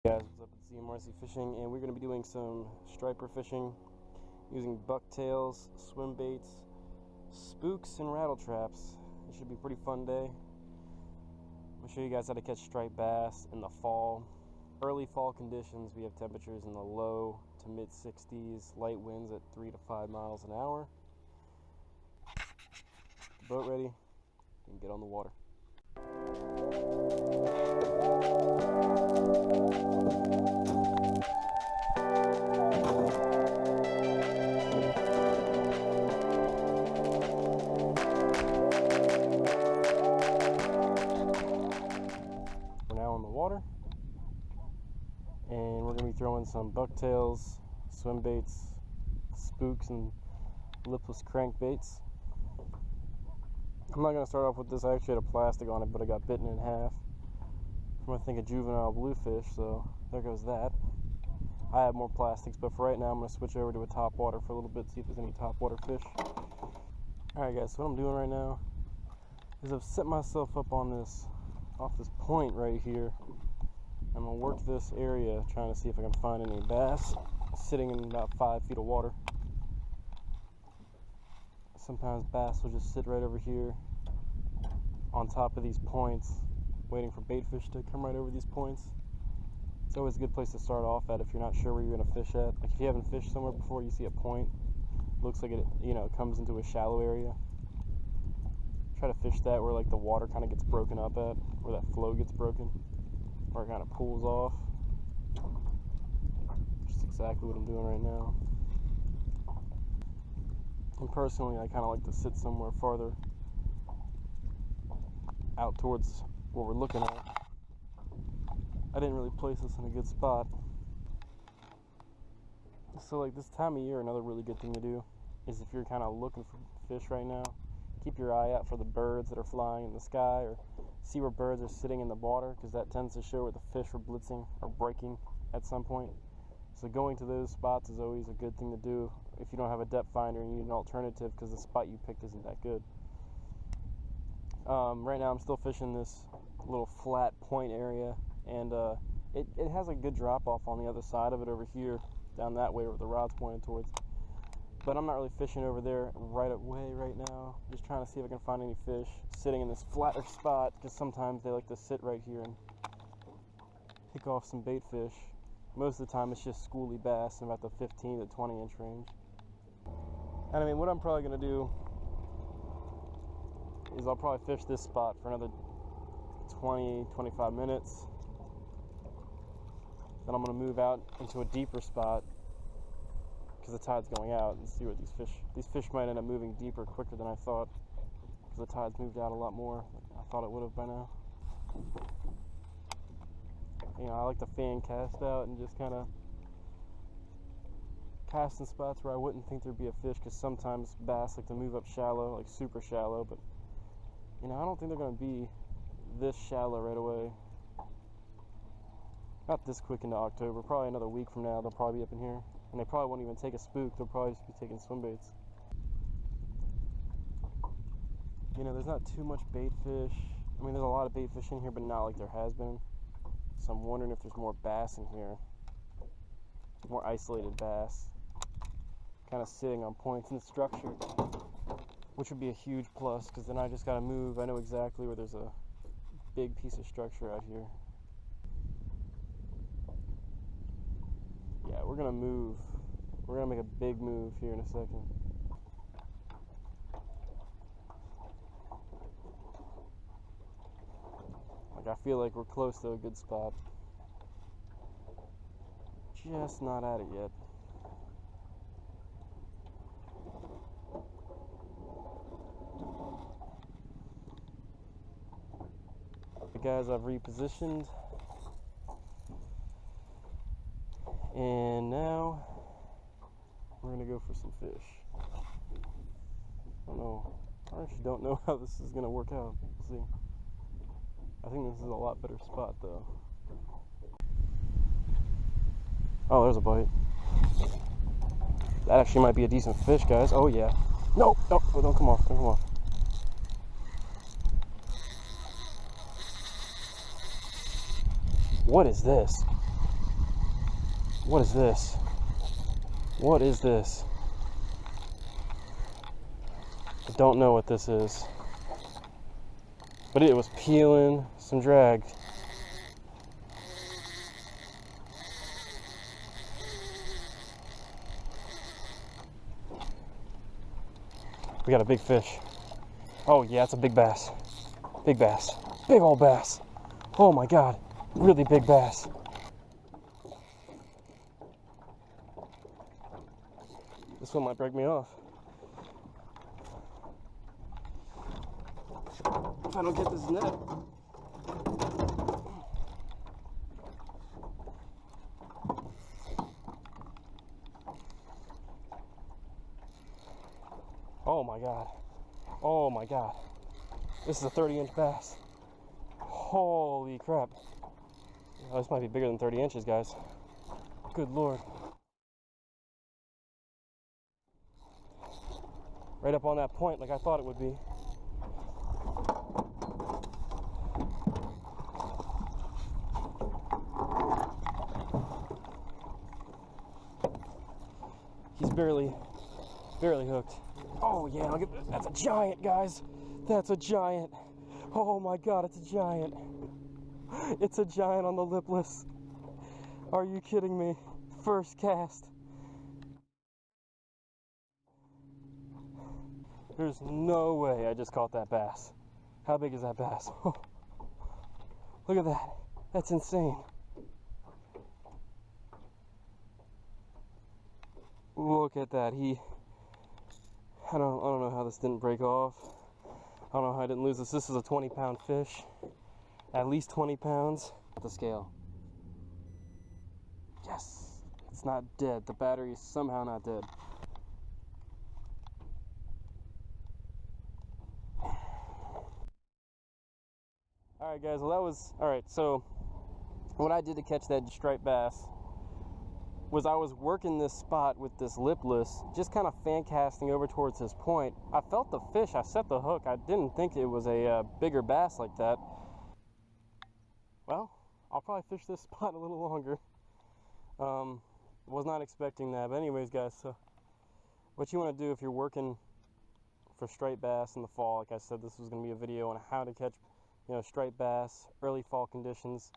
Guys, what's up? It's ZMRC Fishing, and we're going to be doing some striper fishing using bucktails, swim baits, spooks, and rattle traps. It should be a pretty fun day. I'm going to show you guys how to catch striped bass in the fall. Early fall conditions, we have temperatures in the low to mid 60s, light winds at 3 to 5 miles an hour. Boat ready, and get on the water. Water, and we're going to be throwing some bucktails, swim baits, spooks, and lipless crankbaits. I'm not going to start off with this. I actually had a plastic on it, but I got bitten in half from, I think, a juvenile bluefish, so there goes that. I have more plastics, but for right now I'm going to switch over to a topwater for a little bit, see if there's any topwater fish. Alright guys, so what I'm doing right now is I've set myself up on this off this point right here. I'm going to work this area trying to see if I can find any bass sitting in about 5 feet of water. Sometimes bass will just sit right over here on top of these points waiting for bait fish to come right over these points. It's always a good place to start off at if you're not sure where you're going to fish at. Like if you haven't fished somewhere before, you see a point, looks like it, comes into a shallow area. Try to fish that where like the water kind of gets broken up at, where that flow gets broken, where it kind of pools off. Just exactly what I'm doing right now. And personally, I kind of like to sit somewhere farther out towards what we're looking at. I didn't really place this in a good spot. So like this time of year, another really good thing to do is if you're kind of looking for fish right now, keep your eye out for the birds that are flying in the sky, or see where birds are sitting in the water, because that tends to show where the fish are blitzing or breaking at some point. So going to those spots is always a good thing to do if you don't have a depth finder and you need an alternative because the spot you picked isn't that good. Right now I'm still fishing this little flat point area, and it has a good drop off on the other side of it over here, down that way where the rod's pointed towards. But I'm not really fishing over there right away right now. Just trying to see if I can find any fish sitting in this flatter spot, because sometimes they like to sit right here and pick off some bait fish. Most of the time it's just schoolie bass in about the 15 to 20 inch range. And I mean, what I'm probably going to do is I'll probably fish this spot for another 20-25 minutes. Then I'm going to move out into a deeper spot because the tide's going out, and see what these fish might end up moving deeper quicker than I thought, because the tide's moved out a lot more than I thought it would have by now. I like to fan cast out and just kind of cast in spots where I wouldn't think there'd be a fish, because sometimes bass like to move up shallow, like super shallow, but I don't think they're going to be this shallow right away. Not this quick into October. Probably another week from now they'll probably be up in here. And they probably won't even take a spook, they'll probably just be taking swim baits. There's not too much bait fish. I mean, there's a lot of bait fish in here, but not like there has been. So I'm wondering if there's more bass in here. More isolated bass. Kind of sitting on points in the structure. Which would be a huge plus, because then I just gotta move. I know exactly where there's a big piece of structure out here. Yeah, we're gonna move. We're gonna make a big move here in a second. Like, I feel like we're close to a good spot. Just not at it yet. The guys, I've repositioned. And now we're gonna go for some fish. I actually don't know how this is gonna work out. We'll see. I think this is a lot better spot though. Oh, there's a bite. That actually might be a decent fish, guys. Oh yeah. No, don't come off, don't come off. What is this? What is this? What is this? I don't know what this is. But it was peeling some drag. We got a big fish. Oh yeah, it's a big bass. Big bass. Big old bass. Oh my God. Really big bass. This one might break me off. If I don't get this net. Oh my God. Oh my God. This is a 30-inch bass. Holy crap. Oh, this might be bigger than 30 inches, guys. Good Lord. Right up on that point like I thought it would be. He's barely hooked. Oh yeah, look at that. That's a giant, guys. That's a giant. Oh my God, it's a giant. It's a giant on the Lipless. Are you kidding me? First cast. There's no way I just caught that bass. How big is that bass? Look at that. That's insane. Look at that. I don't know how this didn't break off. I don't know how I didn't lose this. This is a 20-pound fish. At least 20 pounds. At the scale. Yes. It's not dead. The battery is somehow not dead. Alright guys, well that was, alright, so what I did to catch that striped bass was I was working this spot with this Lipless, just kind of fan casting over towards his point. I felt the fish, I set the hook, I didn't think it was a bigger bass like that. Well, I'll probably fish this spot a little longer. Was not expecting that, but anyways guys, so what you want to do if you're working for striped bass in the fall, like I said, this was going to be a video on how to catch, you know, striped bass, early fall conditions,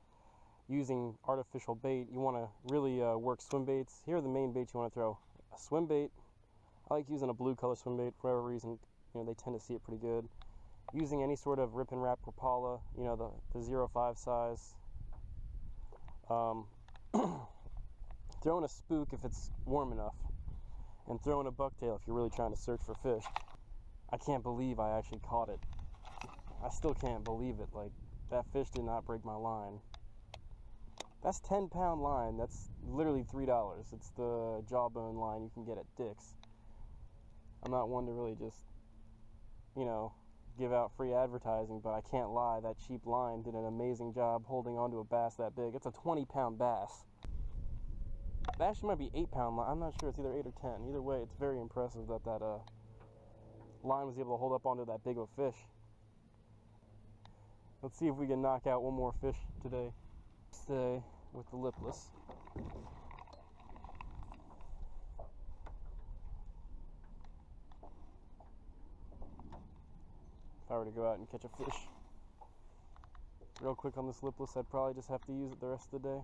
using artificial bait. You want to really work swim baits. Here are the main baits you want to throw. A swim bait. I like using a blue color swim bait for whatever reason. You know, they tend to see it pretty good. Using any sort of Rippin wrap Rapala, you know, the 0.5 size. Throwing a Spook if it's warm enough, and throwing a Bucktail if you're really trying to search for fish. I can't believe I actually caught it. I still can't believe it. Like, that fish did not break my line. That's 10-pound line. That's literally $3. It's the jawbone line you can get at Dick's. I'm not one to really just, you know, give out free advertising, but I can't lie, that cheap line did an amazing job holding onto a bass that big. It's a 20-pound bass. That actually might be 8-pound line. I'm not sure. It's either 8 or 10. Either way, it's very impressive that that line was able to hold up onto that big of a fish. Let's see if we can knock out one more fish today. Stay with the Lipless. If I were to go out and catch a fish real quick on this Lipless, I'd probably just have to use it the rest of the day.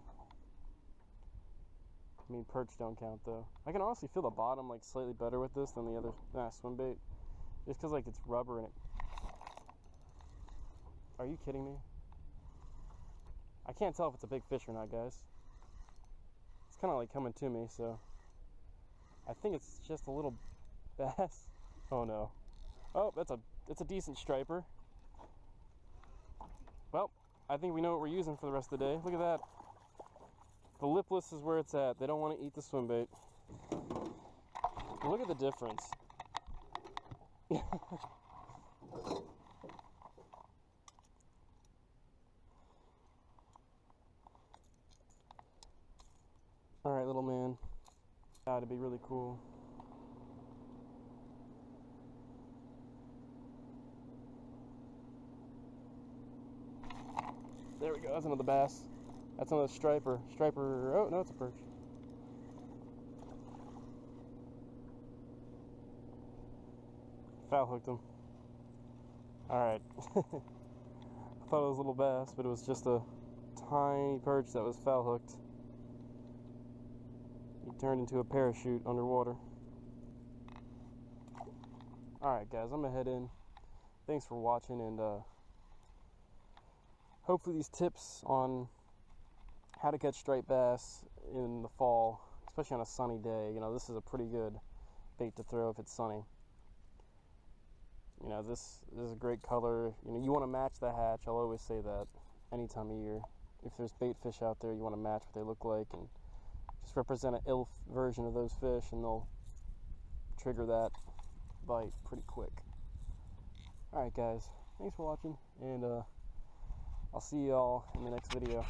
I mean, perch don't count though. I can honestly feel the bottom like slightly better with this than the other swim bait, just because like it's rubber in it. Are you kidding me? I can't tell if it's a big fish or not, guys. It's kind of like coming to me, so I think it's just a little bass. Oh no. Oh, it's a decent striper. Well, I think we know what we're using for the rest of the day. Look at that. The Lipless is where it's at. They don't want to eat the swim bait. Look at the difference. Alright, little man. That'd be really cool. There we go. That's another bass. That's another striper. Oh, no, it's a perch. Foul hooked him. Alright. I thought it was a little bass, but it was just a tiny perch that was foul hooked. He turned into a parachute underwater. Alright guys, I'm gonna head in. Thanks for watching, and hopefully these tips on how to catch striped bass in the fall, especially on a sunny day, you know, this is a pretty good bait to throw if it's sunny. You know, this is a great color. You know, you want to match the hatch. I'll always say that any time of year. If there's bait fish out there, you want to match what they look like and just represent an ill version of those fish, and they'll trigger that bite pretty quick. Alright guys, thanks for watching, and I'll see y'all in the next video.